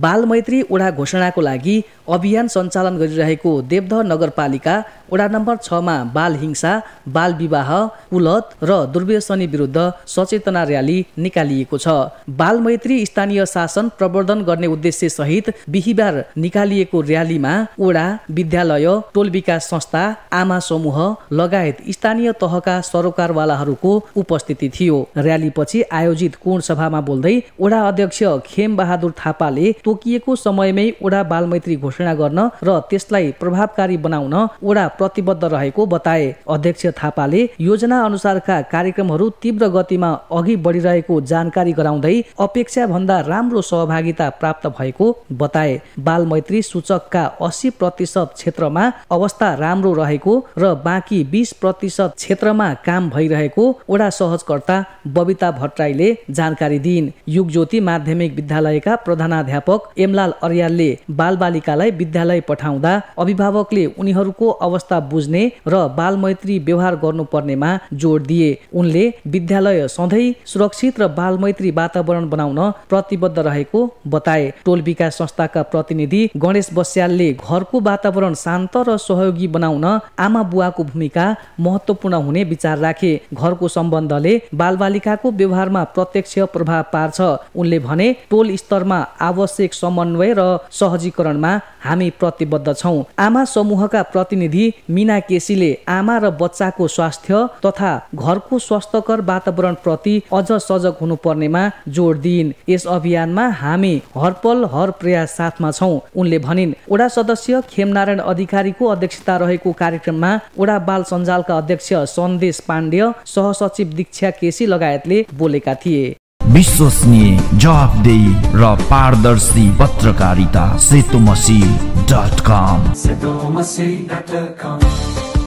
बाल मैत्री वडा घोषणाको लागि अभियान सञ्चालन गरिरहेको देवदह नगरपालिका वडा नम्बर 6 मा बाल हिंसा, बाल विवाह, कुलत र दुर्व्यसनी विरुद्ध सचेतना र्याली निकालिएको छ। बाल मैत्री स्थानीय शासन प्रवर्धन गर्ने उद्देश्य सहित बिहिबार निकालिएको र्यालीमा वडा, विद्यालय, टोल विकास संस्था, आमा समूह लगायत स्थानीय तहका सरोकारवालाहरूको उपस्थिति थियो। र्यालीपछि आयोजित कोण सभामा बोल्दै वडा अध्यक्ष खेम बहादुर थापाले तोकिएको समयमै वडा बाल मैत्री घोषणा गर्न र त्यसलाई प्रभावकारी बनाउन वडा प्रतिबद्ध रहेको बताए। अध्यक्ष थापाले योजना अनुसारका कार्यक्रमहरू तीव्र गतिमा अघि बढिरहेको जानकारी गराउँदै अपेक्षा भन्दा राम्रो सहभागिता प्राप्त भएको बताए। बाल मैत्री सूचकका 80% क्षेत्रमा अवस्था राम्रो रहेको र बाँकी 20% क्षेत्रमा काम भइरहेको वडा सहजकर्ता बबिता भट्टराईले जानकारी दिइन्। युगज्योति माध्यमिक विद्यालयका प्रधानाध्यापक एमलाल अर्यालले बालबालिकालाई विद्यालय पठाउँदा अभिभावकले उनीहरूको अवस्था बुझ्ने र बाल मैत्री व्यवहार गर्नुपर्नेमा जोड दिए। उनले विद्यालय सधैँ सुरक्षित र बाल मैत्री वातावरण बनाउन प्रतिबद्ध रहेको बताए। टोल विकास संस्थाका प्रतिनिधि गणेश बस्यालले घरको वातावरण शान्त र सहयोगी बनाउन आमा बुवाको भूमिका महत्त्वपूर्ण हुने विचार राखे। घरको सम्बन्धले बालबालिकाको व्यवहारमा प्रत्यक्ष प्रभाव पार्छ। उनले भने टोल स्तरमा आवश्यक समन्वय र सहजीकरणमा हामी प्रतिबद्ध छौं। आमा समूहका प्रतिनिधि मीना केसीले आमा र बच्चाको स्वास्थ्य तथा घरको स्वस्थकर वातावरण प्रति अझ सजग हुनुपर्नेमा जोड दिइन्। यस अभियानमा हामी हरपल हर प्रयास साथमा छौं। उनले भनिन्। वडा सदस्य खेमनारायण अधिकारीको अध्यक्षता रहेको कार्यक्रममा वडा बाल सञ्जालका अध्यक्ष सन्देश पाण्डेय, सहसचिव दीक्षा केसी लगायतले बोलेका थिए। विश्वसनीय, जवाफदेही र पारदर्शी पत्रकारिता सेतुमसी.com